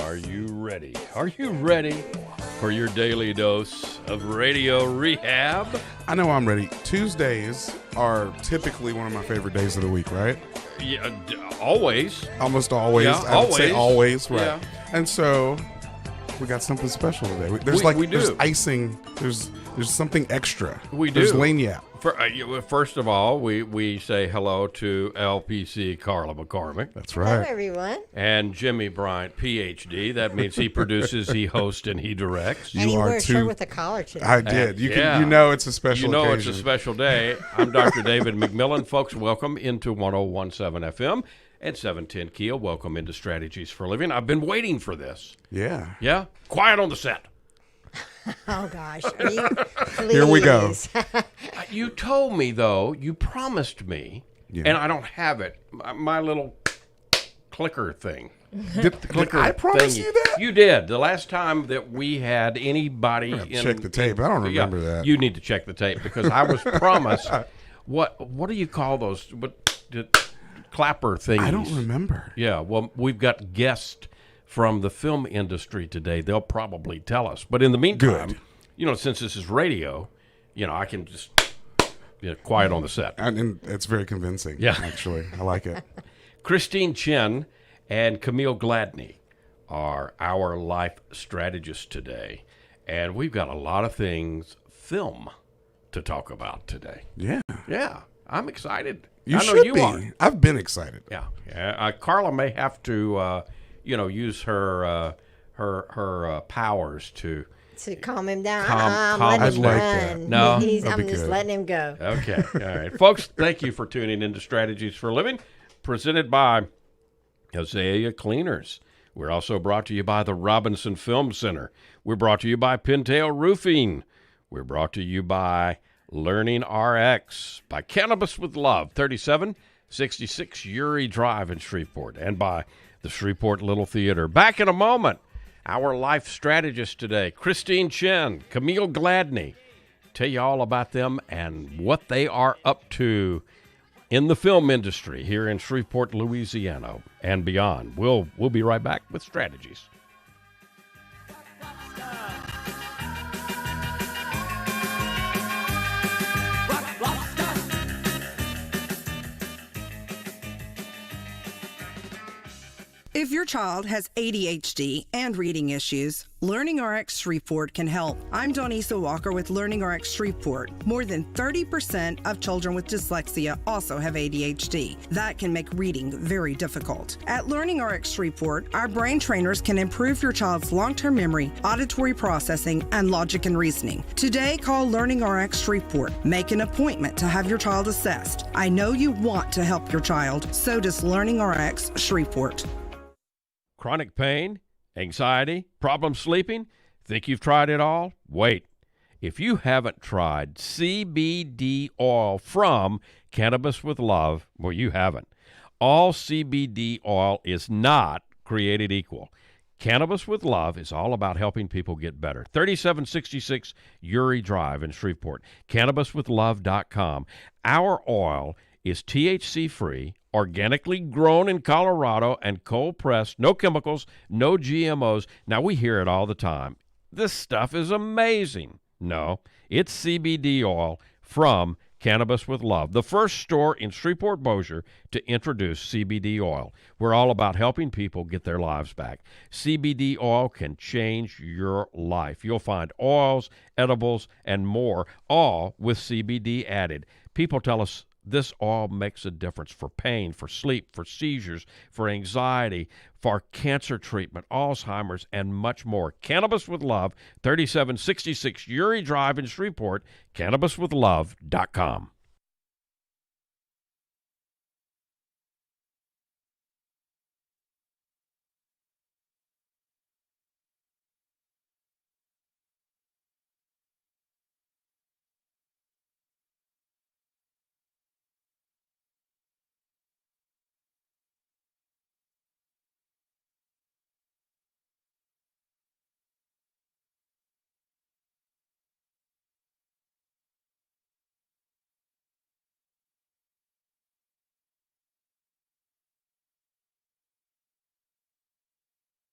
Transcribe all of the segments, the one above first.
Are you ready? Are you ready for your daily dose of radio rehab? I know I'm ready. Tuesdays are typically one of my favorite days of the week, right? Yeah, always. Almost always. Yeah, I would say always, right? Yeah. And so we got something special today. There's there's icing. There's something extra. We do. There's lagniappe. First of all, we say hello to LPC Carla McCormick. That's right. Hello, everyone. And Jimmie Bryant, Ph.D. That means he produces, he hosts, and he directs. And he wore a shirt with a collar today. I did. You know it's a special occasion. It's a special day. I'm Dr. David McMillian. Folks, welcome into 101.7 FM and 710 Keel. Welcome into Strategies for Living. I've been waiting for this. Yeah. Yeah? Quiet on the set. Oh, gosh. Please. Here we go. You told me, though, you promised me, and I don't have it, my little clicker thing. Did I promise you that? You did. The last time that we had anybody check the tape. I don't remember that. You need to check the tape because I was promised, what do you call those clapper things? I don't remember. Yeah, well, we've got guests from the film industry today. They'll probably tell us. But in the meantime, since this is radio, I can just quiet on the set. And it's very convincing, actually. I like it. Christine Chen and Camille Gladney are our life strategists today. And we've got a lot of film to talk about today. Yeah. Yeah, I'm excited. I know should you be. are. I've been excited. Yeah. Carla may have to... use her powers to calm him down. Calm let him like run. that. No, I'm just good. letting him go. Okay. All right. Folks, thank you for tuning into Strategies for Living, presented by Azalea Cleaners. We're also brought to you by the Robinson Film Center. We're brought to you by Pintail Roofing. We're brought to you by Learning RX, by Cannabis with Love, 3766 Uri Drive in Shreveport, and by the Shreveport Little Theater. Back in a moment, our life strategist today, Christine Chen, Camille Gladney, tell you all about them and what they are up to in the film industry here in Shreveport, Louisiana, and beyond. We'll be right back with Strategies. If your child has ADHD and reading issues, Learning Rx Shreveport can help. I'm Donisa Walker with Learning Rx Shreveport. More than 30% of children with dyslexia also have ADHD. That can make reading very difficult. At Learning Rx Shreveport, our brain trainers can improve your child's long-term memory, auditory processing, and logic and reasoning. Today, call Learning Rx Shreveport. Make an appointment to have your child assessed. I know you want to help your child. So does Learning Rx Shreveport. Chronic pain, anxiety, problem sleeping? Think you've tried it all? Wait. If you haven't tried CBD oil from Cannabis with Love, well, you haven't. All CBD oil is not created equal. Cannabis with Love is all about helping people get better. 3766 Uri Drive in Shreveport. CannabisWithLove.com. Our oil is THC-free, organically grown in Colorado, and cold-pressed, no chemicals, no GMOs. Now, we hear it all the time. This stuff is amazing. No, it's CBD oil from Cannabis with Love, the first store in Shreveport Bossier to introduce CBD oil. We're all about helping people get their lives back. CBD oil can change your life. You'll find oils, edibles, and more, all with CBD added. People tell us this oil makes a difference for pain, for sleep, for seizures, for anxiety, for cancer treatment, Alzheimer's, and much more. Cannabis with Love, 3766 Uri Drive in Shreveport, CannabisWithLove.com.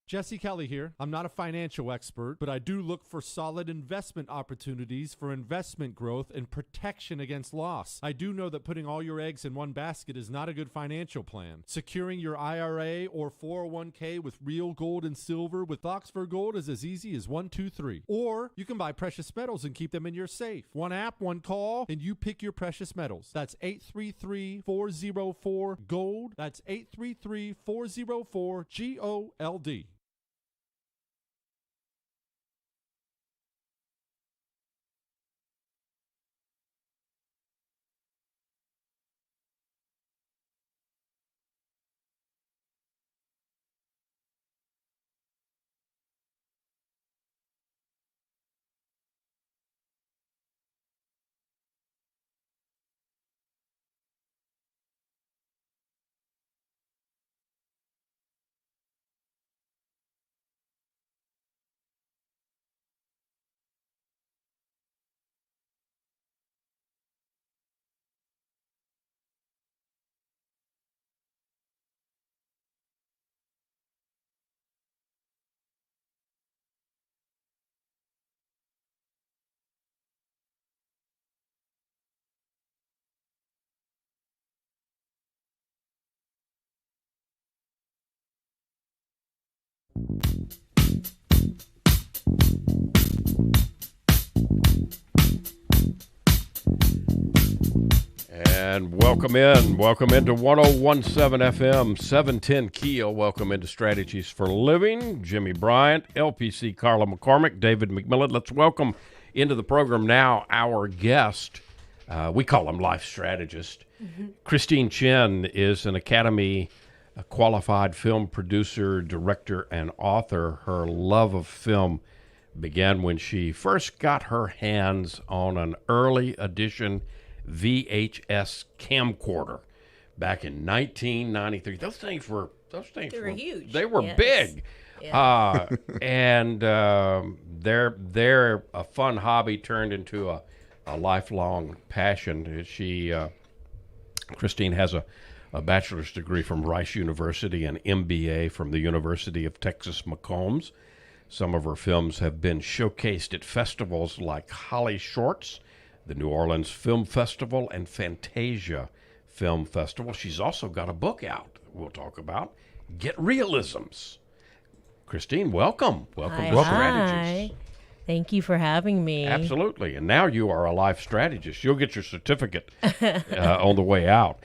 Jesse Kelly here. I'm not a financial expert, but I do look for solid investment opportunities for investment growth and protection against loss. I do know that putting all your eggs in one basket is not a good financial plan. Securing your IRA or 401k with real gold and silver with Oxford Gold is as easy as 1, 2, 3. Or you can buy precious metals and keep them in your safe. One app, one call, and you pick your precious metals. That's 833-404-GOLD. That's 833-404-GOLD. And welcome into 1017 FM, 710 Keel. Welcome into Strategies for Living. Jimmie Bryant, LPC Carla McCormick, David McMillian. Let's welcome into the program now our guest. We call him life strategist. Christine Chen is an Academy qualified film producer, director, and author. Her love of film began when she first got her hands on an early edition VHS camcorder back in 1993. Those things were huge. They were big. Yeah. And they're a fun hobby turned into a lifelong passion. Christine has a bachelor's degree from Rice University and MBA from the University of Texas McCombs. Some of her films have been showcased at festivals like Holly Shorts, the New Orleans Film Festival, and Fantasia Film Festival. She's also got a book out we'll talk about, Get Realisms. Christine, welcome. Welcome to Strategies. Hi. Thank you for having me. Absolutely. And now you are a life strategist. You'll get your certificate on the way out.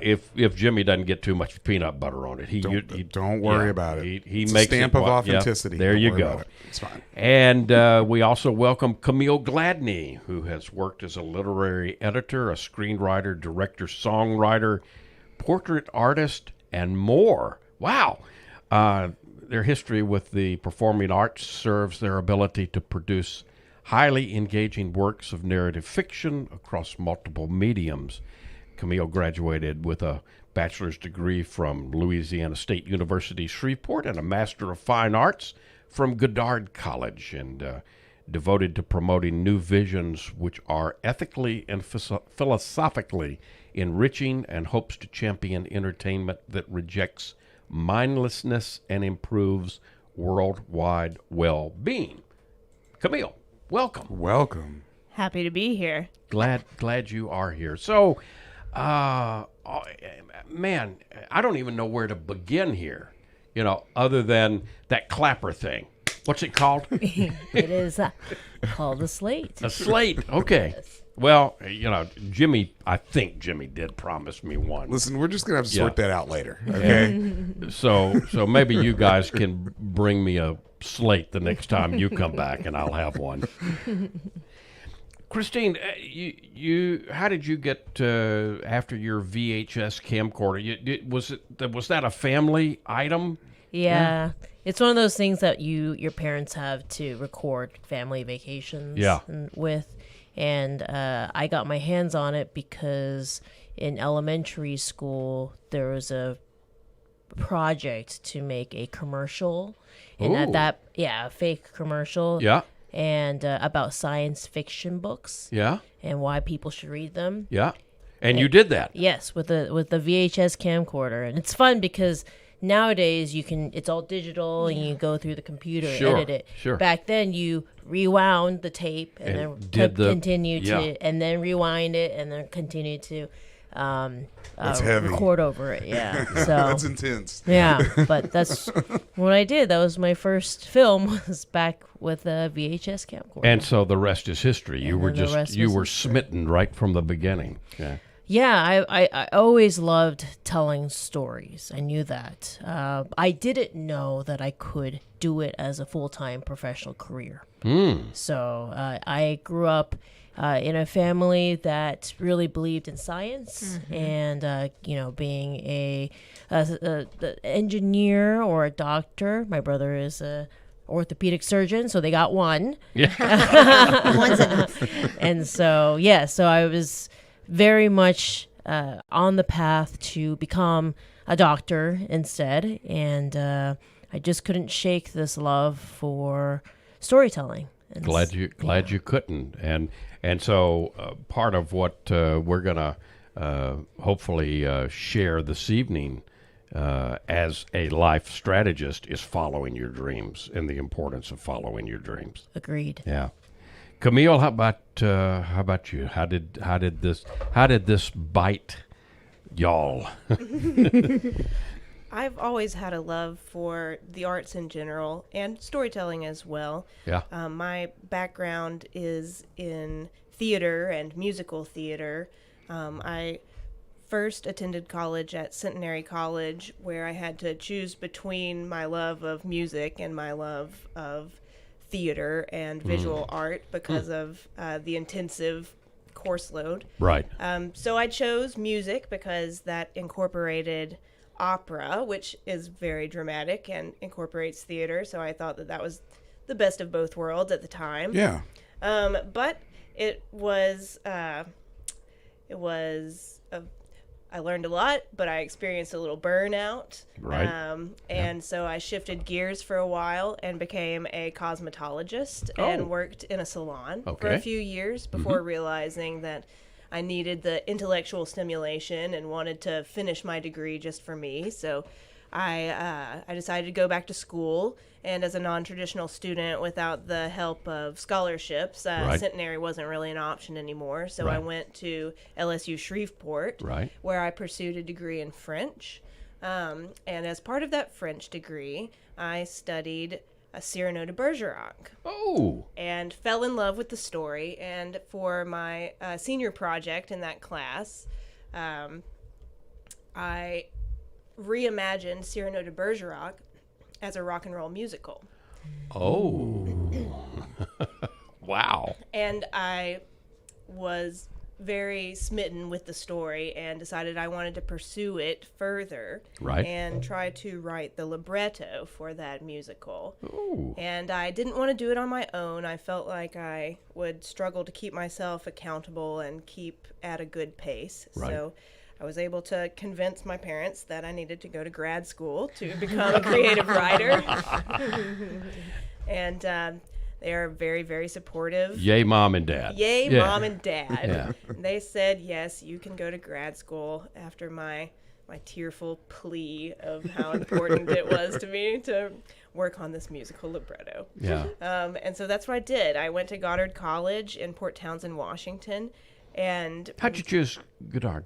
If Jimmie doesn't get too much peanut butter on it, don't worry about it. He it's makes a stamp of authenticity. There don't you worry go. about it. It's fine. And we also welcome Camille Gladney, who has worked as a literary editor, a screenwriter, director, songwriter, portrait artist, and more. Wow. Their history with the performing arts serves their ability to produce highly engaging works of narrative fiction across multiple mediums. Camille graduated with a bachelor's degree from Louisiana State University, Shreveport, and a Master of Fine Arts from Goddard College, and devoted to promoting new visions which are ethically and philosophically enriching, and hopes to champion entertainment that rejects mindlessness and improves worldwide well-being. Camille, welcome. Welcome. Happy to be here. Glad you are here. So, man, I don't even know where to begin here, other than that clapper thing. What's it called? It is called a slate. A slate. Okay. Yes. Well, Jimmie, I think Jimmie did promise me one. Listen, we're just going to have to sort that out later, okay? So maybe you guys can bring me a slate the next time you come back, and I'll have one. Christine, you how did you get after your VHS camcorder? Was that a family item? Yeah. It's one of those things that your parents have to record family vacations with. And I got my hands on it because in elementary school there was a project to make a commercial, and a fake commercial. Yeah. And about science fiction books. Yeah. And why people should read them. Yeah. And you did that. Yes, with the VHS camcorder, and it's fun because nowadays it's all digital and you go through the computer and edit it. Sure. Back then you rewound the tape and then continue to, and then rewind it and then continue to record over it. Yeah. So that's intense. Yeah. But that's what I did. That was my first film, was back with a VHS camcorder. And so the rest is history. You were smitten right from the beginning. Yeah. Yeah, I always loved telling stories. I knew that. I didn't know that I could do it as a full-time professional career. So I grew up in a family that really believed in science, and being a engineer or a doctor. My brother is a orthopedic surgeon, so they got one. Yeah, one's enough. And so so I was very much on the path to become a doctor instead, and I just couldn't shake this love for storytelling. And glad you couldn't, and so part of what we're gonna hopefully share this evening as a life strategist is following your dreams and the importance of following your dreams. Agreed. Yeah. Camille, how about you? How did this bite y'all? I've always had a love for the arts in general and storytelling as well. Yeah. My background is in theater and musical theater. I first attended college at Centenary College, where I had to choose between my love of music and my love of theater and visual art because of the intensive course load. Right. So I chose music because that incorporated opera, which is very dramatic and incorporates theater. So I thought that was the best of both worlds at the time. Yeah. But it was I learned a lot, but I experienced a little burnout. Right. And so I shifted gears for a while and became a cosmetologist and worked in a salon for a few years before realizing that I needed the intellectual stimulation and wanted to finish my degree just for me. So I decided to go back to school, and as a non-traditional student without the help of scholarships, Centenary wasn't really an option anymore. So I went to LSU Shreveport, where I pursued a degree in French. And as part of that French degree, I studied Cyrano de Bergerac. Oh! And fell in love with the story. And for my senior project in that class, I reimagined Cyrano de Bergerac as a rock and roll musical. Oh. Wow. And I was very smitten with the story and decided I wanted to pursue it further and try to write the libretto for that musical. Ooh. And I didn't want to do it on my own. I felt like I would struggle to keep myself accountable and keep at a good pace. So I was able to convince my parents that I needed to go to grad school to become a creative writer. And they are very, very supportive. Yay, Mom and Dad. Yay, Mom and Dad. They said, yes, you can go to grad school, after my tearful plea of how important it was to me to work on this musical libretto. Yeah. And so that's what I did. I went to Goddard College in Port Townsend, Washington. And how'd you choose Goddard?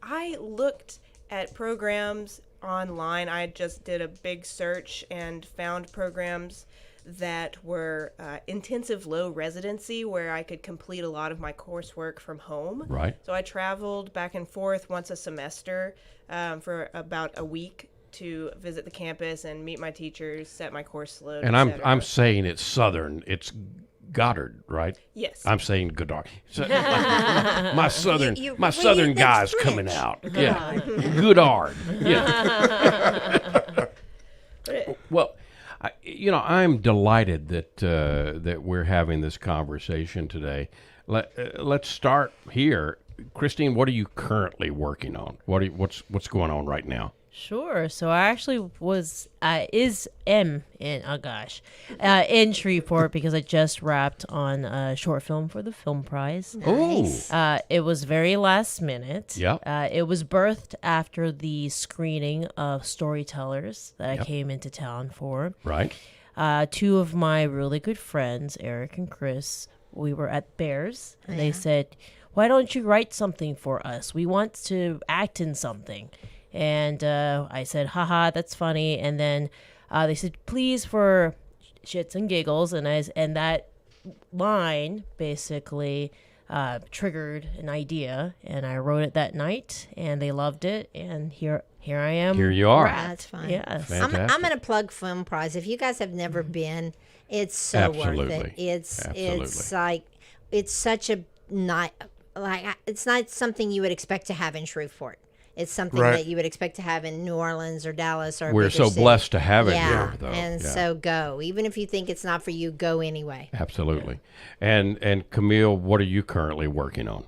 I looked at programs online. I just did a big search and found programs that were intensive low residency, where I could complete a lot of my coursework from home. Right. So I traveled back and forth once a semester for about a week to visit the campus and meet my teachers, set my course load. And I'm saying it's Southern. It's Goddard, right? Yes. I'm saying Goddard. So, my Southern guy's coming out. Yeah. Goddard. Yeah. Well, I'm delighted that we're having this conversation today. Let's start here. Christine, what are you currently working on? What's going on right now? Sure. So I actually am in Shreveport because I just wrapped on a short film for the film prize. Nice. It was very last minute. Yeah. It was birthed after the screening of StoryTELLHERS that I came into town for. Right. Two of my really good friends, Eric and Chris, we were at Bears, and they said, "Why don't you write something for us? We want to act in something." And I said, haha, that's funny. And then they said, please, for shits and giggles. And that line basically triggered an idea. And I wrote it that night, and they loved it. And here I am. Here you are. That's fine. Yes. I'm going to plug Film Prize. If you guys have never been, it's so worth it. It's like, it's such a it's not something you would expect to have in Shreveport. It's something that you would expect to have in New Orleans or Dallas or we're so blessed to have it here, though. And so go. Even if you think it's not for you, go anyway. Absolutely. And Camille, what are you currently working on?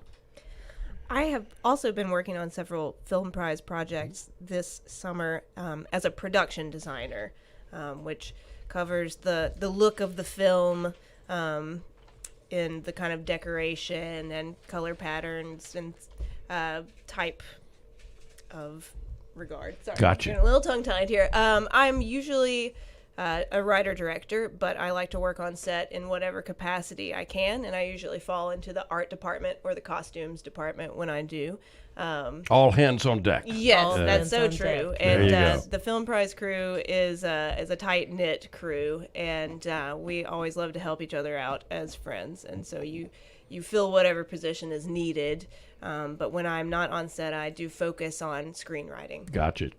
I have also been working on several Film Prize projects this summer as a production designer, which covers the look of the film in the kind of decoration and color patterns and type of regard. Sorry, gotcha. I'm a little tongue-tied here. I'm usually a writer-director, but I like to work on set in whatever capacity I can, and I usually fall into the art department or the costumes department when I do. All hands on deck. Yes, that's so true. And go. the Film Prize crew is a tight-knit crew, and we always love to help each other out as friends, and so you fill whatever position is needed. But when I'm not on set, I do focus on screenwriting. Gotcha.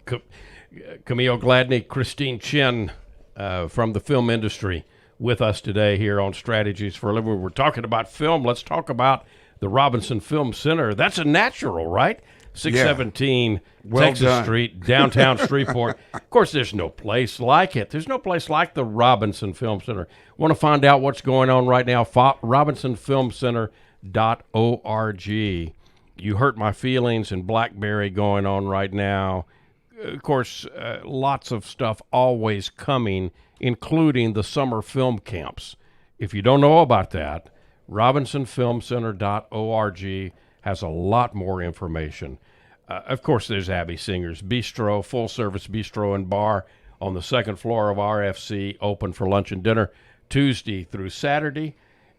Camille Gladney, Christine Chen from the film industry with us today here on Strategies for a Living. We're talking about film. Let's talk about the Robinson Film Center. That's a natural, right? 617 Texas Street, downtown Shreveport. Of course, there's no place like it. There's no place like the Robinson Film Center. Want to find out what's going on right now? RobinsonFilmCenter.org. You Hurt My Feelings and Blackberry going on right now. Of course, lots of stuff always coming, including the summer film camps. If you don't know about that, RobinsonFilmCenter.org has a lot more information. Of course, there's Abby Singer's Bistro, full-service bistro and bar on the second floor of RFC, open for lunch and dinner Tuesday through Saturday.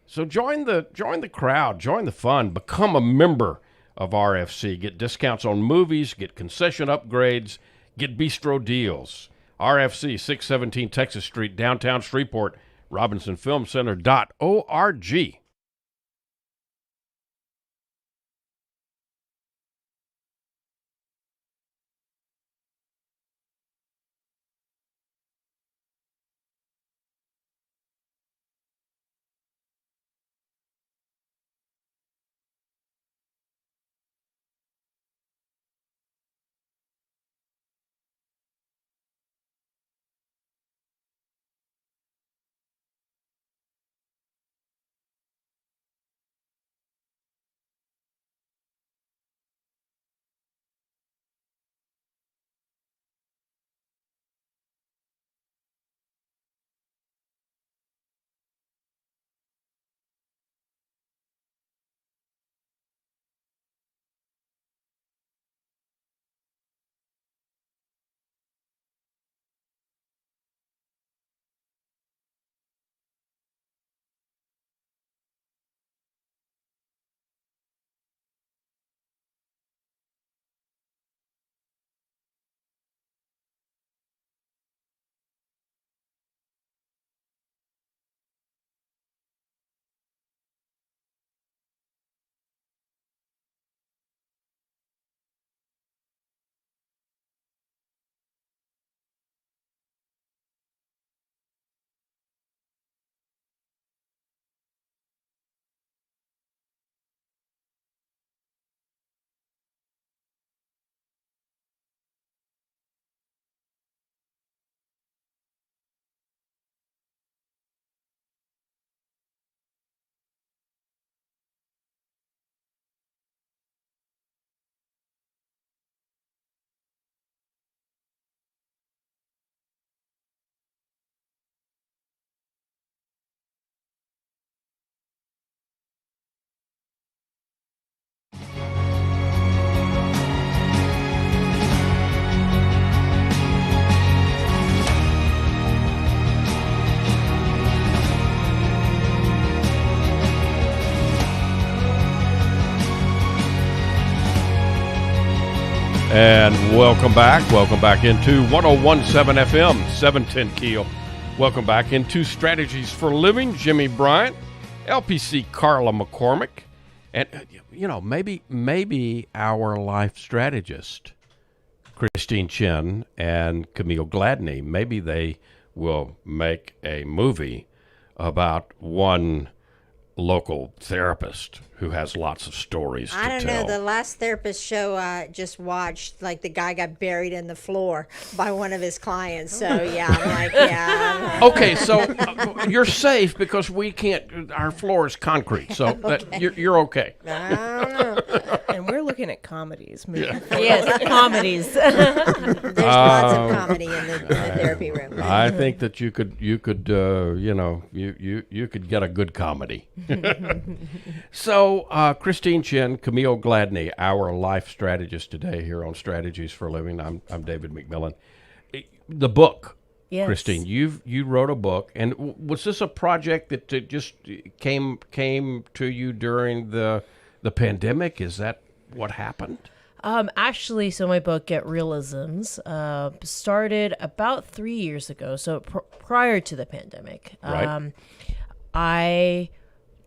So join the crowd, join the fun, become a member of RFC. Get discounts on movies, get concession upgrades, get bistro deals. RFC, 617 Texas Street, downtown Shreveport, RobinsonFilmCenter.org. And welcome back. Welcome back into 101.7 FM, 710 Keel. Welcome back into Strategies for Living. Jimmie Bryant, LPC Carla McCormick, and maybe our life strategist, Christine Chen and Camille Gladney. Maybe they will make a movie about one local therapist who has lots of stories to tell. I don't know. The last therapist show I just watched, like the guy got buried in the floor by one of his clients. So yeah, I'm like, yeah. Okay, so you're safe because we can't. Our floor is concrete, so that you're okay. I don't know. And we're looking at comedies. Yes, comedies. There's lots of comedy in the therapy room. I think that you could you could get a good comedy. So, Christine Chen, Camille Gladney, our life strategist today here on Strategies for Living. I'm David McMillian. The book, yes. Christine, you wrote a book, and was this a project that just came to you during the pandemic? Is that what happened? Actually, so my book, Get Realisms, started about 3 years ago, so prior to the pandemic. Right. I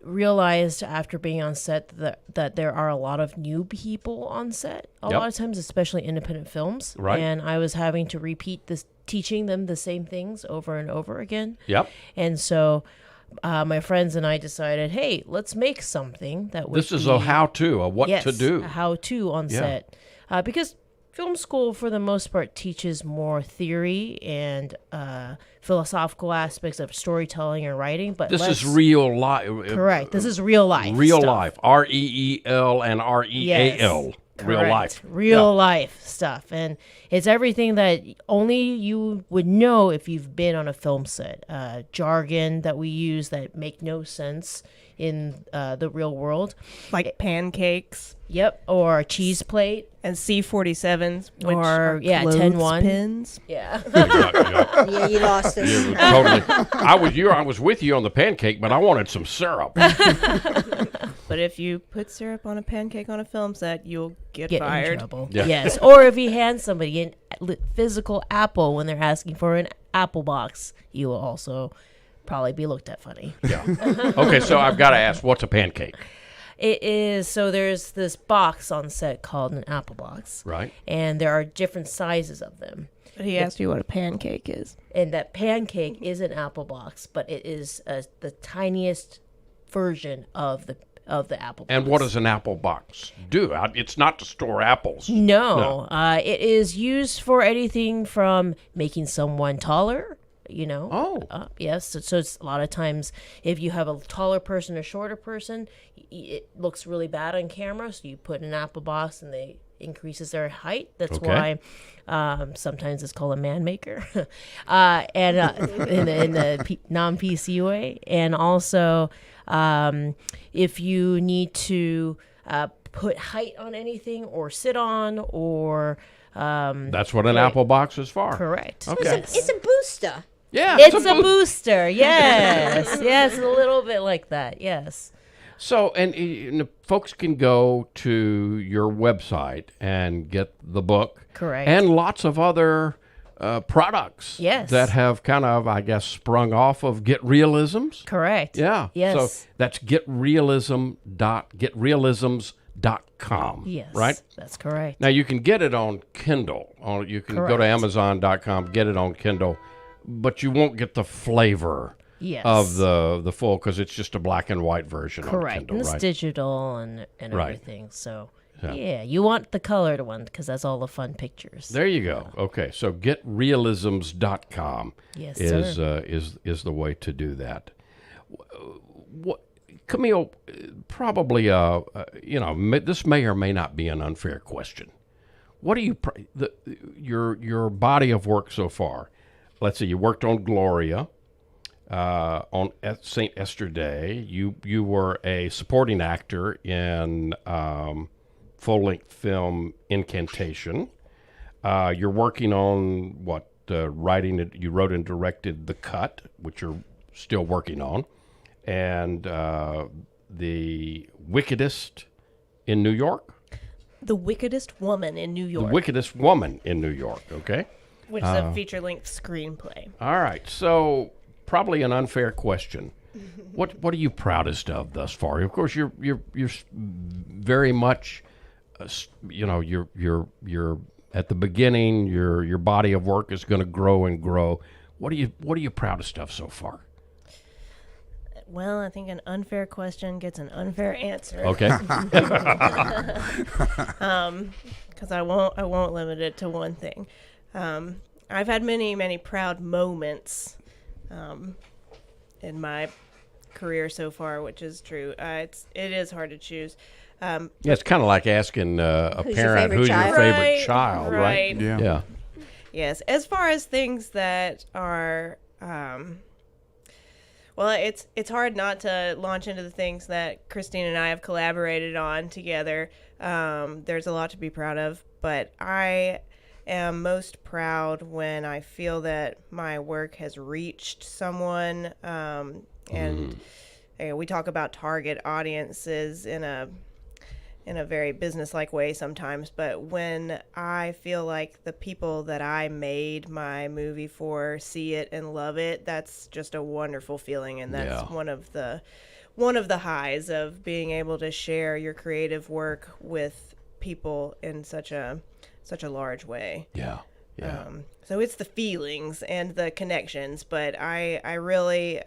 realized after being on set that there are a lot of new people on set a lot of times, especially independent films. Right. And I was having to repeat this, teaching them the same things over and over again. Yep. And so my friends and I decided, hey, let's make something that would This is a how-to, what to do. A how-to on set. Because film school, for the most part, teaches more theory and philosophical aspects of storytelling and writing. But this is real life. Correct. This is real life. Real stuff. life. REEL and REAL. Yes. Real life. Real life stuff. And it's everything that only you would know if you've been on a film set. Jargon that we use that make no sense in the real world. Like pancakes. Yep. Or a cheese plate. And C-47s. Which or, are 10-1. Pins. Yeah. Yeah, you lost it. Totally. I was with you on the pancake, but I wanted some syrup. But if you put syrup on a pancake on a film set, you'll get fired. In trouble. Yeah. Yes. Or if you hand somebody a physical apple when they're asking for an apple box, you will also probably be looked at funny. Yeah. Okay, so I've got to ask, what's a pancake? It is, so there's this box on set called an apple box. Right. And there are different sizes of them. But he asked you what a pancake is. And that pancake is an apple box, but it is the tiniest version of the apple box. And what does an apple box do? It's not to store apples. No. It is used for anything from making someone taller, yes. So it's a lot of times if you have a taller person or shorter person, it looks really bad on camera. So you put an apple box and they increases their height. That's why sometimes it's called a man maker, and in the non-PC way. And also, if you need to put height on anything or sit on or that's what an apple box is for. Correct. Okay. It's a booster. Yeah, it's a booster. Yes, yes, a little bit like that. Yes. So, and folks can go to your website and get the book. Correct. And lots of other products. Yes. That have kind of, I guess, sprung off of Get Realisms. Correct. Yeah. Yes. So that's getrealisms.com. Yes. Right? That's correct. Now, you can get it on Kindle. You can go to Amazon.com, get it on Kindle, but you won't get the flavor of the full, because it's just a black and white version on Kindle, and it's digital and everything. So you want the colored one because that's all the fun pictures. There you go. Okay, so getrealisms.com is the way to do that. What, Camille, probably this may or may not be an unfair question. What do you your body of work so far? Let's see, you worked on Gloria. On St. Esther Day, you were a supporting actor in full-length film Incantation. You're working on writing it. You wrote and directed The Cut, which you're still working on, and The Wickedest in New York. The Wickedest Woman in New York. The Wickedest Woman in New York, okay. Which is a feature-length screenplay. All right, so probably an unfair question. What are you proudest of thus far? Of course, you're very much, you're at the beginning. Your body of work is going to grow and grow. What are you proudest of so far? Well, I think an unfair question gets an unfair answer. Okay. Because I won't limit it to one thing. I've had many proud moments in my career so far, which is true. It is hard to choose. Yeah, it's kind of like asking a parent who's your favorite child, right? Yeah. Yes. As far as things that are, well, it's hard not to launch into the things that Christine and I have collaborated on together. There's a lot to be proud of, but I am most proud when I feel that my work has reached someone. And we talk about target audiences in a very business-like way sometimes, but when I feel like the people that I made my movie for see it and love it, that's just a wonderful feeling, and that's one of the highs of being able to share your creative work with people in such a large way. Yeah. So it's the feelings and the connections, but I really,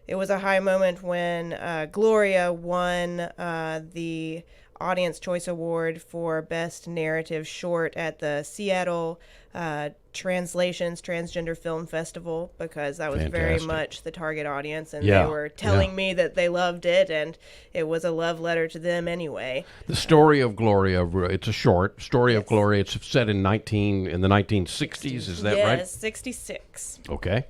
it was a high moment when Gloria won the Audience Choice Award for Best Narrative Short at the Seattle Translations Transgender Film Festival, because that was very much the target audience, and they were telling me that they loved it, and it was a love letter to them anyway. The Story of Gloria, it's a short story of Gloria. It's set in the 1960s, is that right? Yes, 66. Okay.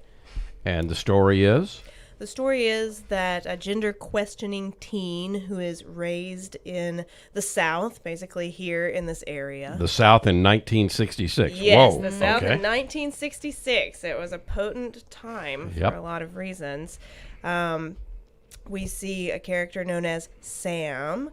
And the story is? The story is that a gender-questioning teen who is raised in the South, basically here in this area. The South in 1966. Yes, Whoa. the South in 1966. It was a potent time for a lot of reasons. We see a character known as Sam,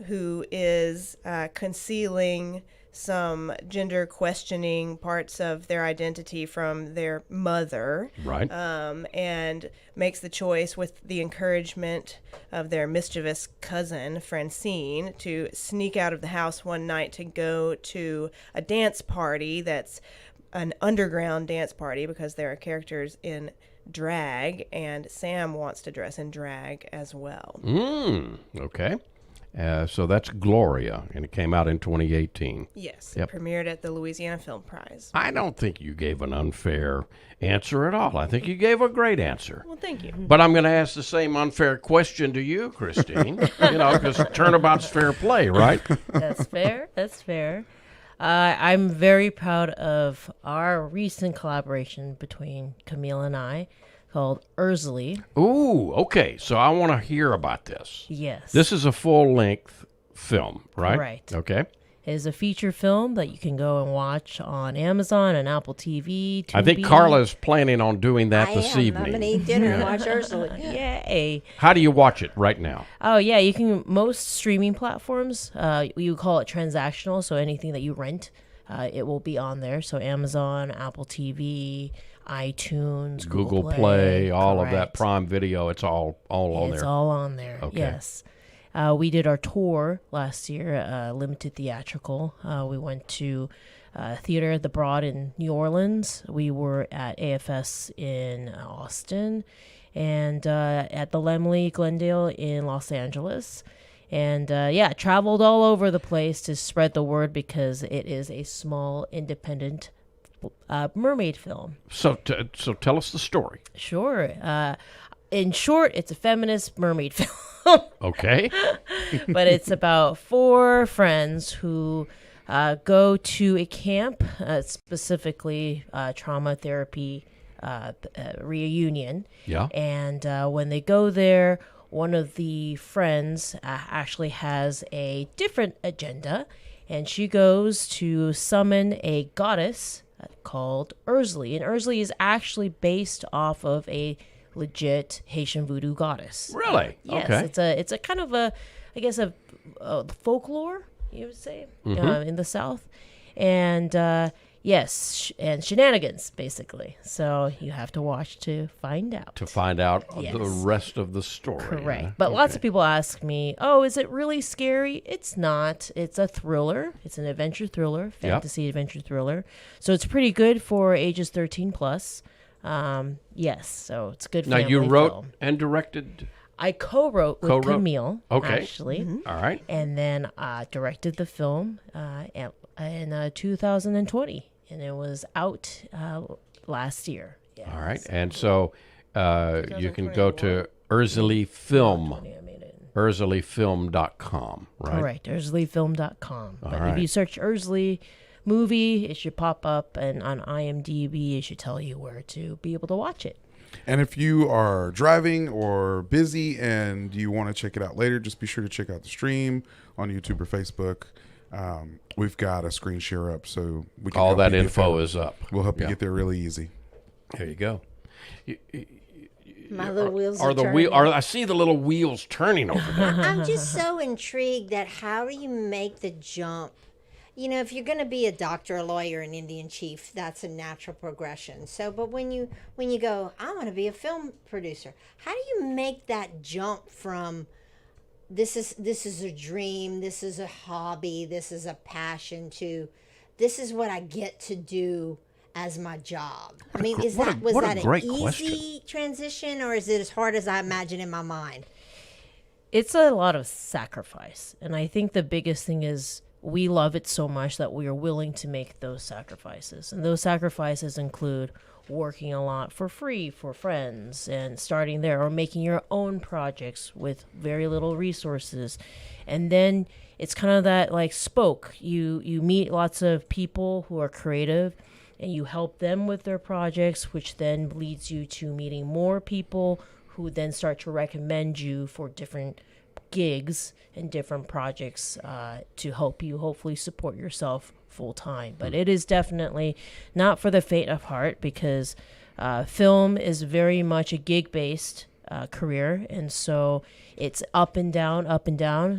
who is concealing some gender questioning parts of their identity from their mother. Right. And makes the choice, with the encouragement of their mischievous cousin, Francine, to sneak out of the house one night to go to a dance party that's an underground dance party, because there are characters in drag, and Sam wants to dress in drag as well. Okay. So that's Gloria, and it came out in 2018. Yes, it premiered at the Louisiana Film Prize. I don't think you gave an unfair answer at all. I think you gave a great answer. Well, thank you. But I'm going to ask the same unfair question to you, Christine, because turnabout's fair play, right? That's fair. That's fair. I'm very proud of our recent collaboration between Camille and I, called Azalea. Ooh, okay. So I want to hear about this. Yes. This is a full-length film, right? Right. Okay. It is a feature film that you can go and watch on Amazon and Apple TV. I think Carla's planning on doing that this evening. I'm going to eat dinner and watch Azalea. Yay. How do you watch it right now? Oh, yeah. You can, most streaming platforms, you call it transactional, so anything that you rent, it will be on there. So Amazon, Apple TV, iTunes, Google Play, all of that, Prime Video, it's all on there. It's all on there, yes. We did our tour last year, limited theatrical. We went to Theater at the Broad in New Orleans. We were at AFS in Austin, and at the Laemmle Glendale in Los Angeles. And traveled all over the place to spread the word, because it is a small, independent mermaid film. So tell us the story. Sure. In short, it's a feminist mermaid film. Okay. But it's about 4 friends who go to a camp, specifically trauma therapy reunion. Yeah. And when they go there, one of the friends actually has a different agenda, and she goes to summon a goddess called Azalea. And Azalea is actually based off of a legit Haitian voodoo goddess. Really? Yes. Okay. It's a kind of a folklore, you would say, in the South. And yes, and shenanigans, basically. So you have to watch to find out. The rest of the story. Correct. Huh? But lots of people ask me, oh, is it really scary? It's not. It's a thriller. It's an adventure thriller, fantasy adventure thriller. So it's pretty good for ages 13 plus. Yes, so it's good family Now, you wrote film. and directed? I co-wrote with Camille, actually. All right. And then directed the film in 2020. And it was out last year. Yeah, all right. And so you can go to Azalea Film. AzaleaFilm.com, right? Correct, AzaleaFilm.com. But right. if you search Azalea movie, it should pop up. And on IMDb, it should tell you where to be able to watch it. And if you are driving or busy and you want to check it out later, just be sure to check out the stream on YouTube or Facebook. We've got a screen share up, so we can all that info is up. We'll help you get there really easy. There you go. My little wheels are turning. I see the little wheels turning over there. I'm just so intrigued that how do you make the jump? You know, if you're going to be a doctor, a lawyer, an Indian chief, that's a natural progression. So, but when you go, I want to be a film producer, how do you make that jump from this is a dream, this is a hobby, this is a passion to this is what I get to do as my job? I mean, was that an easy transition, or is it as hard as I imagine in my mind? It's a lot of sacrifice, and I think the biggest thing is we love it so much that we are willing to make those sacrifices. And those sacrifices include working a lot for free for friends and starting there, or making your own projects with very little resources. And then it's kind of that like spoke. You meet lots of people who are creative and you help them with their projects, which then leads you to meeting more people who then start to recommend you for different gigs and different projects to help you hopefully support yourself full time. But it is definitely not for the faint of heart, because film is very much a gig based career, and so it's up and down,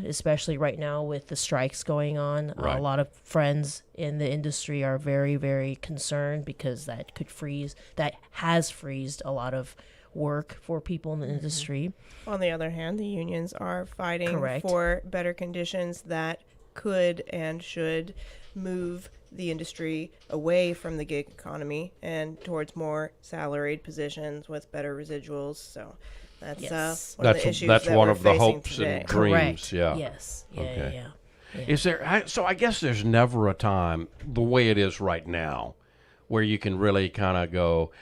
especially right now with the strikes going on. Right. A lot of friends in the industry are very, very concerned because that has freezed a lot of work for people in the industry. On the other hand, the unions are fighting for better conditions that could and should move the industry away from the gig economy and towards more salaried positions with better residuals. So that's one of the issues that's that one we're of the facing hopes today. and dreams. Correct. Yeah. Yes. Yeah. Okay. Yeah. Is there? So I guess there's never a time the way it is right now where you can really kind of go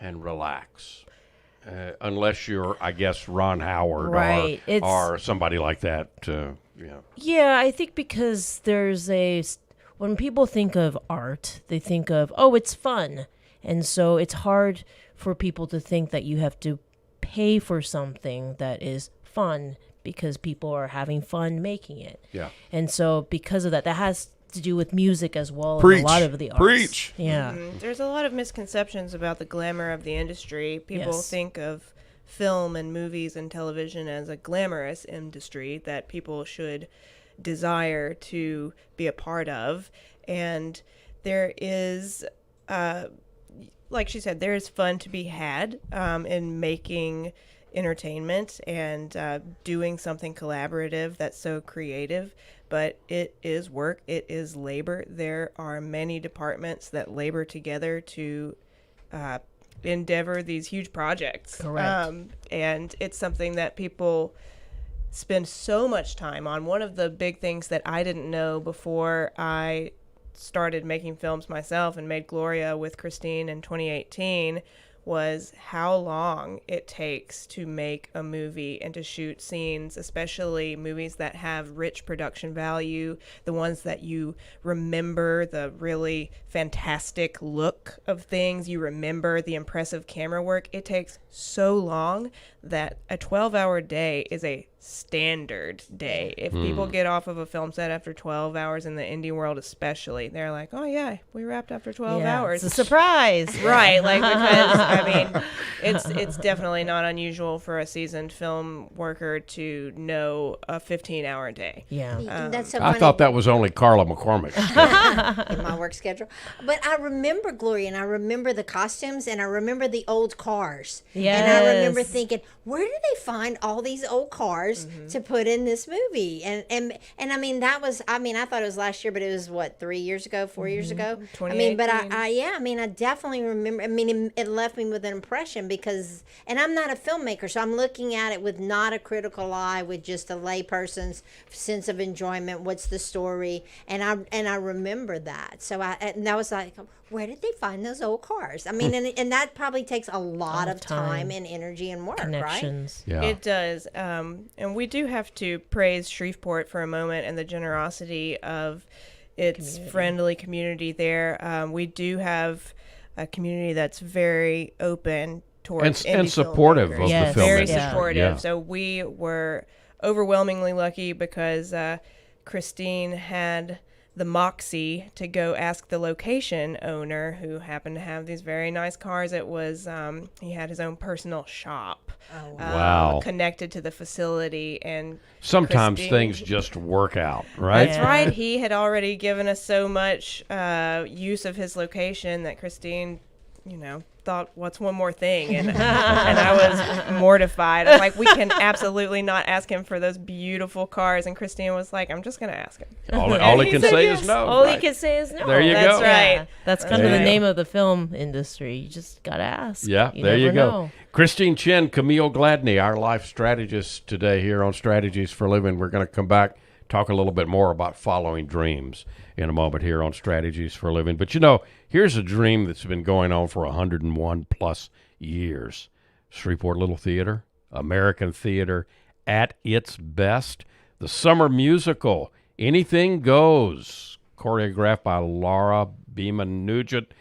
and relax, unless you're, I guess, Ron Howard or somebody like that. Yeah, I think because when people think of art, they think of, oh, it's fun. And so it's hard for people to think that you have to pay for something that is fun because people are having fun making it. Yeah. And so because of that has to do with music as well, and a lot of the arts. Preach. Yeah. Mm-hmm. There's a lot of misconceptions about the glamour of the industry. People think of film and movies and television as a glamorous industry that people should desire to be a part of. And there is, like she said, there is fun to be had in making entertainment and doing something collaborative that's so creative. But it is work, it is labor. There are many departments that labor together to endeavor these huge projects. Correct. And it's something that people spend so much time on. One of the big things that I didn't know before I started making films myself and made Gloria with Christine in 2018 was how long it takes to make a movie and to shoot scenes, especially movies that have rich production value, the ones that you remember the really fantastic look of things, you remember the impressive camera work. It takes so long that a 12-hour day is a standard day. If people get off of a film set after 12 hours in the indie world especially, they're like, oh yeah, we wrapped after 12 hours. It's a surprise. Right, like, because I mean, it's definitely not unusual for a seasoned film worker to know a 15-hour day. Yeah. That's so I funny. thought that was only Carla McCormick. In my work schedule. But I remember, Gloria, and I remember the costumes, and I remember the old cars. Yes. And I remember thinking, where did they find all these old cars to put in this movie? And I mean, that was, I mean, I thought it was last year, but it was what, 3 years ago, 4 years ago? I mean, but I definitely remember, I mean, it left me with an impression because, and I'm not a filmmaker, so I'm looking at it with not a critical eye, with just a layperson's sense of enjoyment. What's the story? And I remember that. So and I was like, where did they find those old cars? I mean, and that probably takes a lot of time and energy and work, Connections. right? Yeah. It does. And we do have to praise Shreveport for a moment and the generosity of its friendly community there. We do have a community that's very open towards and supportive of the film very industry. supportive. Yeah. So we were overwhelmingly lucky because Christine had the moxie to go ask the location owner, who happened to have these very nice cars. It was he had his own personal shop Wow. connected to the facility, and Sometimes Christine- things just work out, right? That's right. He had already given us so much use of his location that Christine, thought, what's one more thing? And I was mortified. I'm like, we can absolutely not ask him for those beautiful cars. And Christine was like, I'm just going to ask him. All he can said say yes. is no. All right? he can say is no. There you That's go. right. Yeah, that's kind of There the you name of the film industry. You just got to ask. Yeah, there you never go. know. Christine Chen, Camille Gladney, our life strategist today here on Strategies for Living. We're going to come back, talk a little bit more about following dreams in a moment here on Strategies for Living. But here's a dream that's been going on for 101 plus years. Shreveport Little Theater, American theater at its best. The summer musical, Anything Goes, choreographed by Laura Beeman Nugent.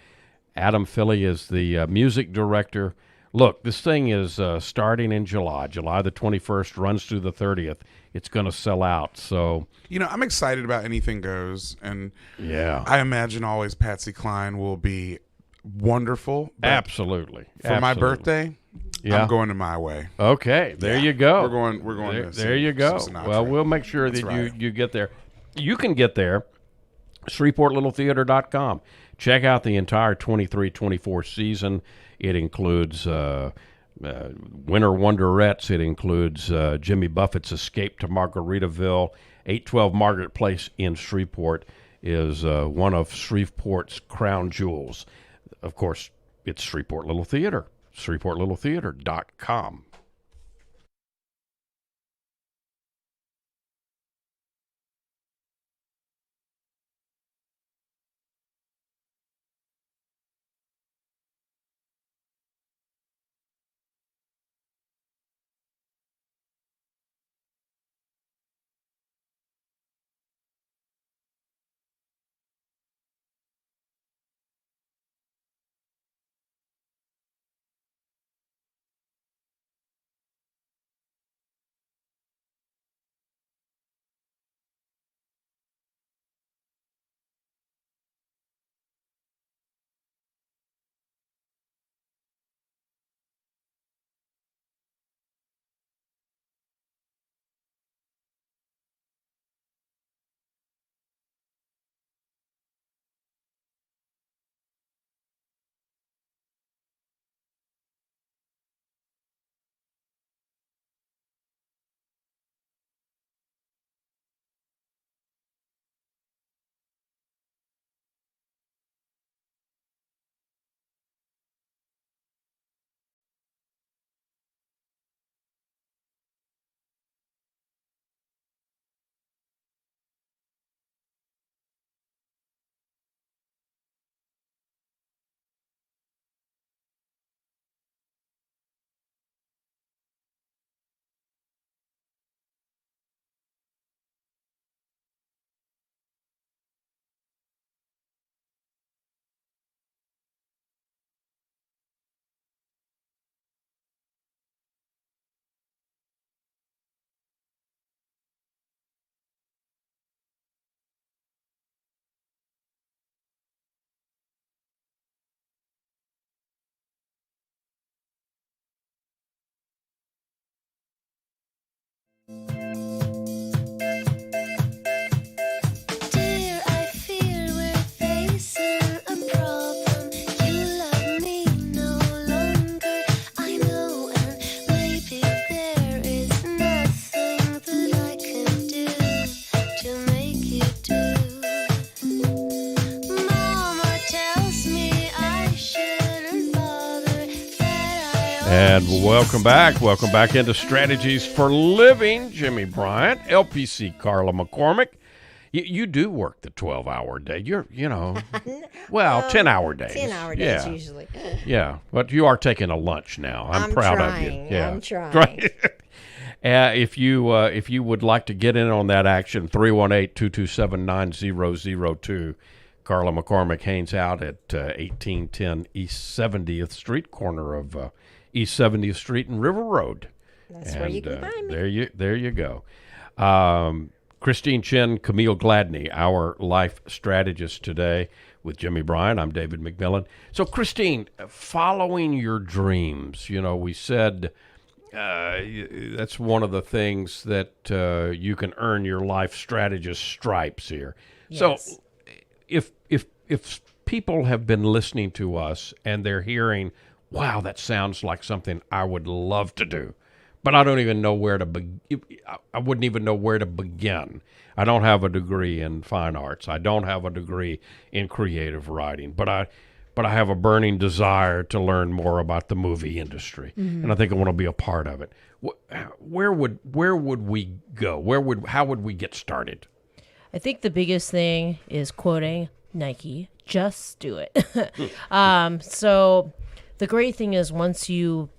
Adam Philly is the music director. Look, this thing is starting in July the 21st, runs through the 30th. It's going to sell out. So, I'm excited about Anything Goes, and yeah, I imagine always Patsy Cline will be wonderful. But absolutely. for my birthday, I'm going to My Way. Okay, there you go. We're going There, to there you go. Sinatra. Well, we'll make sure That's that right. you get there. You can get there, ShreveportLittleTheater.com. Check out the entire 23-24 season. It includes Winter Wonderettes. It includes Jimmy Buffett's Escape to Margaritaville. 812 Margaret Place in Shreveport is one of Shreveport's crown jewels. Of course, it's Shreveport Little Theater, ShreveportLittleTheater.com. And welcome back. Welcome back into Strategies for Living. Jimmie Bryant, LPC Carla McCormick. You do work the 12-hour day. You're, 10-hour days. 10-hour days usually. Yeah, but you are taking a lunch now. I'm proud of you. Yeah. I'm trying. If you would like to get in on that action, 318-227-9002. Carla McCormick hangs out at 1810 East 70th Street, corner of East 70th Street and River Road. That's where you can find me. There you go. Christine Chen, Camille Gladney, our life strategist today with Jimmie Bryant. I'm David McMillian. So, Christine, following your dreams, we said that's one of the things that you can earn your life strategist stripes here. Yes. So, if people have been listening to us and they're hearing, wow, that sounds like something I would love to do, but I don't even know where to I wouldn't even know where to begin. I don't have a degree in fine arts. I don't have a degree in creative writing, but I have a burning desire to learn more about the movie industry, and I think I want to be a part of it. Where would we go? How would we get started? I think the biggest thing is quoting Nike, just do it. So the great thing is once you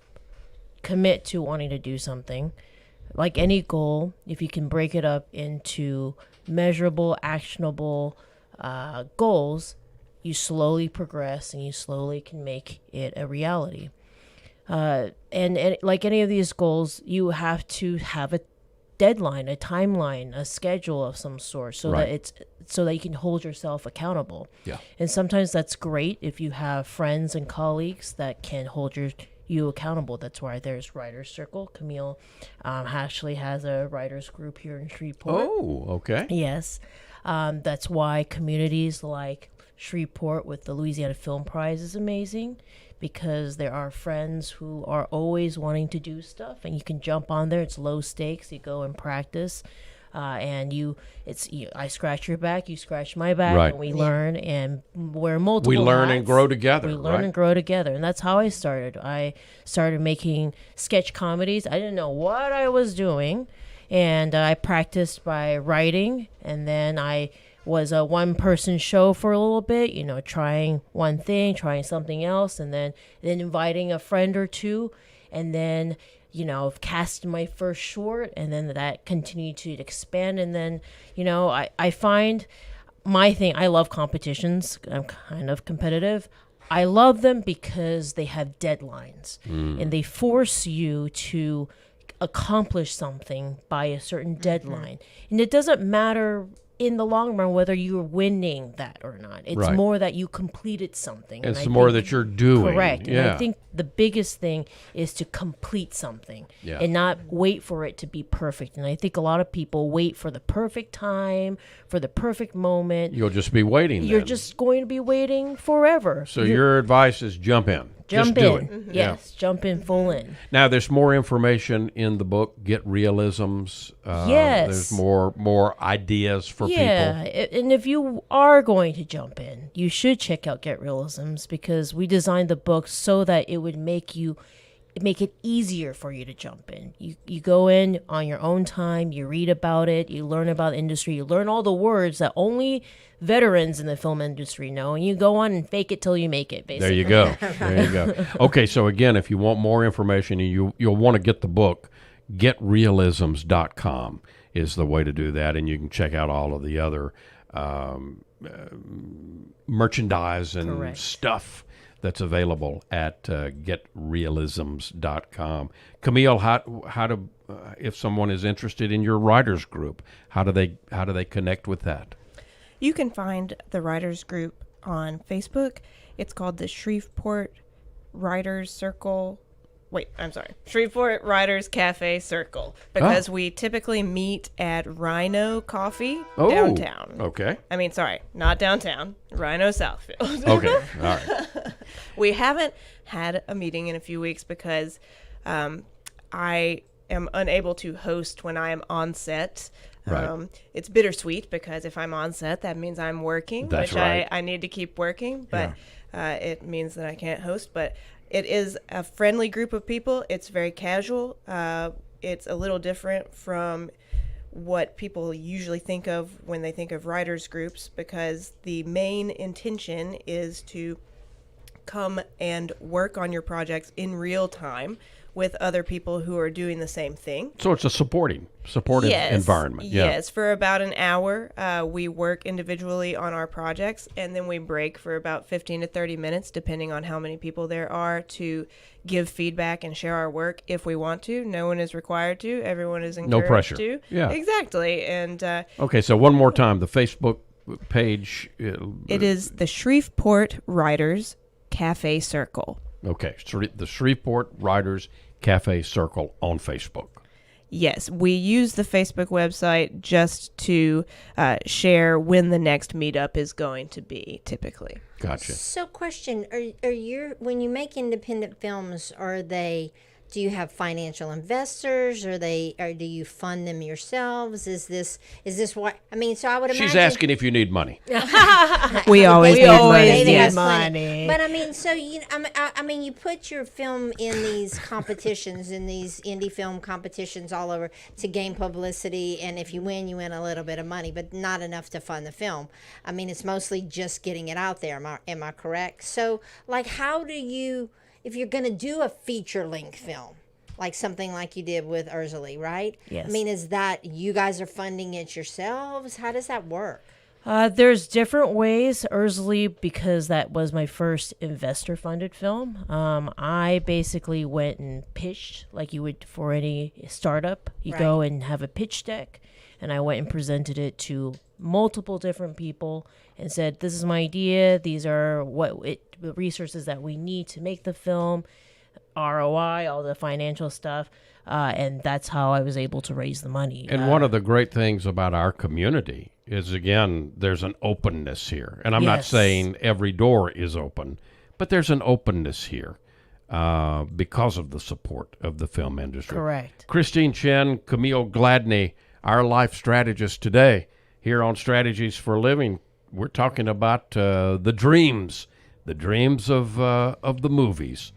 commit to wanting to do something, like any goal, if you can break it up into measurable, actionable goals, you slowly progress and you slowly can make it a reality. And like any of these goals, you have to have a deadline, a timeline, a schedule of some sort, so that you can hold yourself accountable. Yeah. And sometimes that's great if you have friends and colleagues that can hold you accountable. That's why there's Writers Circle. Camille actually has a writers group here in Shreveport. Oh, okay. Yes. That's why communities like Shreveport with the Louisiana Film Prize is amazing, because there are friends who are always wanting to do stuff, and you can jump on there. It's low stakes. You go and practice, and I scratch your back, you scratch my back, and we learn, and we're multiple. We learn hats. and grow together. We learn and grow together, and that's how I started. I started making sketch comedies. I didn't know what I was doing, and I practiced by writing, and then I was a one-person show for a little bit, trying one thing, trying something else, and then inviting a friend or two, and then, cast my first short, and then that continued to expand, and then, I find my thing, I love competitions. I'm kind of competitive. I love them because they have deadlines, and they force you to accomplish something by a certain deadline, and it doesn't matter in the long run whether you're winning that or not. It's more that you completed something. It's more that you're doing. Correct. Yeah. And I think the biggest thing is to complete something and not wait for it to be perfect. And I think a lot of people wait for the perfect time, for the perfect moment. You'll just be waiting. You're just going to be waiting forever. So your advice is jump in. Jump just do in. it. Mm-hmm. Yes, jump in full in. Now, there's more information in the book, Get Realisms. Yes. There's more ideas for people. Yeah, and if you are going to jump in, you should check out Get Realisms, because we designed the book so that it would make it easier for you to jump in. You go in on your own time, you read about it, you learn about the industry, you learn all the words that only veterans in the film industry know, and you go on and fake it till you make it, basically. There you go. Okay, so again, if you want more information, you'll want to get the book, getrealisms.com is the way to do that, and you can check out all of the other merchandise and stuff that's available at getrealisms.com. Camille, how do if someone is interested in your writers group, how do they connect with that? You can find the writers group on Facebook. It's called the Shreveport Writers Circle. Shreveport Writers Cafe Circle, because we typically meet at Rhino Coffee downtown. Okay. I mean, sorry, not downtown. Rhino Southfield. Okay. All right. We haven't had a meeting in a few weeks because I am unable to host when I am on set. Right. It's bittersweet because if I'm on set, that means I'm working, That's which right. I need to keep working, but it means that I can't host. But It is a friendly group of people. It's very casual. It's a little different from what people usually think of when they think of writers groups, because the main intention is to come and work on your projects in real time with other people who are doing the same thing. So it's a supportive environment. Yeah. Yes, for about an hour, we work individually on our projects, and then we break for about 15 to 30 minutes, depending on how many people there are, to give feedback and share our work if we want to. No one is required to. Everyone is encouraged no pressure. to. Yeah. Exactly. And okay, so one more time, the Facebook page. It is the Shreveport Writers Cafe Circle. Okay, the Shreveport Writers Cafe Circle on Facebook. Yes, we use the Facebook website just to share when the next meetup is going to be, typically. Gotcha. So, question: Are you, when you make independent films, do you have financial investors, or do you fund them yourselves? Is this what I mean? So I would imagine she's asking if you need money. We always need money. But I mean, so I mean, you put your film in these competitions, in these indie film competitions all over to gain publicity, and if you win a little bit of money, but not enough to fund the film. I mean, it's mostly just getting it out there. Am I correct? So, like, how do you? If you're going to do a feature-length film, like something like you did with Azalea, right? Yes. I mean, is that you guys are funding it yourselves? How does that work? There's different ways. Azalea, because that was my first investor-funded film, I basically went and pitched like you would for any startup. You Right. go and have a pitch deck, and I went and presented it to multiple different people and said, this is my idea. These are the resources that we need to make the film, ROI, all the financial stuff. And that's how I was able to raise the money. And one of the great things about our community is, again, there's an openness here. And I'm not Yes. saying every door is open, but there's an openness here because of the support of the film industry. Correct. Christine Chen, Camille Gladney, our life strategist today here on Strategies for a Living. We're talking about the dreams of the movies.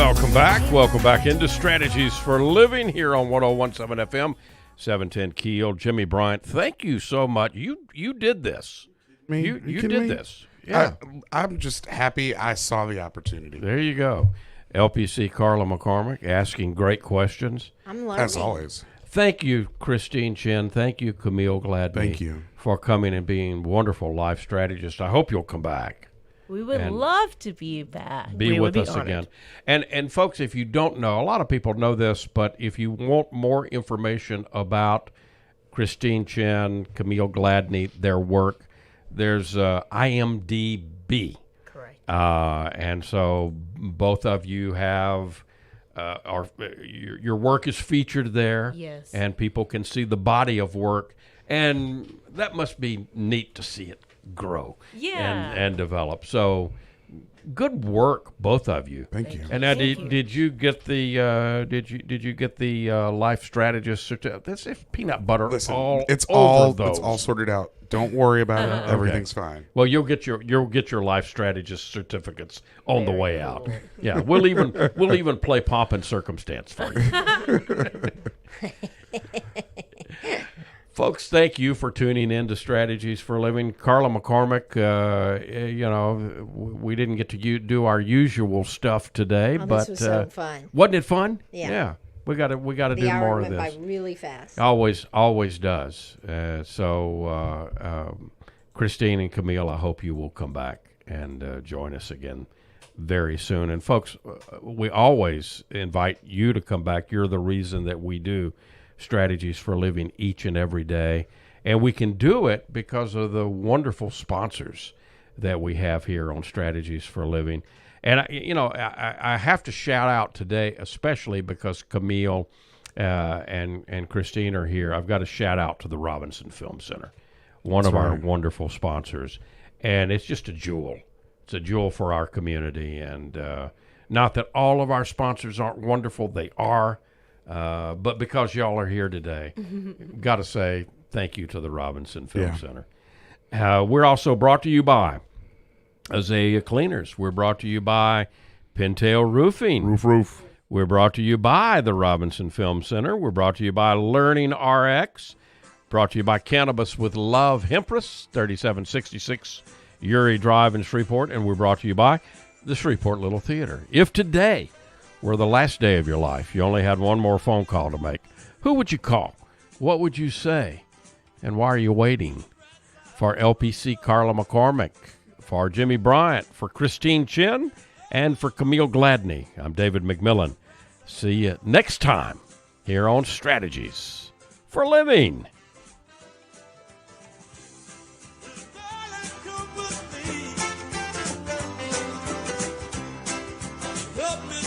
Welcome back. Welcome back into Strategies for Living here on 101.7 FM, 710 Keel. Jimmie Bryant, thank you so much. You did this. You did this. Yeah. I'm just happy I saw the opportunity. There you go. LPC Carla McCormick asking great questions. I'm learning. As always. Thank you, Christine Chen. Thank you, Camille Gladney. Thank you. For coming and being wonderful life strategists. I hope you'll come back. We would love to be back. Be with us again. And folks, if you don't know, a lot of people know this, but if you want more information about Christine Chen, Camille Gladney, their work, there's IMDb. Correct. And so both of you have your work is featured there. Yes. And people can see the body of work. And that must be neat to see it grow and develop. So good work, both of you. Thank you. And now, did you get the did you get the life strategist certificate? This is peanut butter. Listen, it's those. all sorted out. Don't worry about it. Everything's fine. Well, you'll get your life strategist certificates on the way out. Yeah, we'll even play pomp and circumstance for you. Folks, thank you for tuning in to Strategies for Living. Carla McCormick, we didn't get to do our usual stuff today, but this was so fun. Wasn't it fun? Yeah. We got to do more of this. The hour went by really fast. Always does. Christine and Camille, I hope you will come back and join us again very soon. And folks, we always invite you to come back. You're the reason that we do Strategies for Living each and every day, and we can do it because of the wonderful sponsors that we have here on Strategies for Living. And I have to shout out today, especially because Camille and Christine are here. I've got to shout out to the Robinson Film Center, one of our wonderful sponsors, and it's just a jewel. It's a jewel for our community, and not that all of our sponsors aren't wonderful; they are. But because y'all are here today, got to say thank you to the Robinson Film Center. We're also brought to you by Azalea Cleaners. We're brought to you by Pintail Roofing. Roof. We're brought to you by the Robinson Film Center. We're brought to you by Learning Rx. Brought to you by Cannabis with Love Hempress, 3766 Uri Drive in Shreveport. And we're brought to you by the Shreveport Little Theater. If today were the last day of your life, you only had one more phone call to make, who would you call? What would you say? And why are you waiting? For LPC Carla McCormick, for Jimmie Bryant, for Christine Chen, and for Camille Gladney, I'm David McMillian. See you next time here on Strategies for Living. Help me.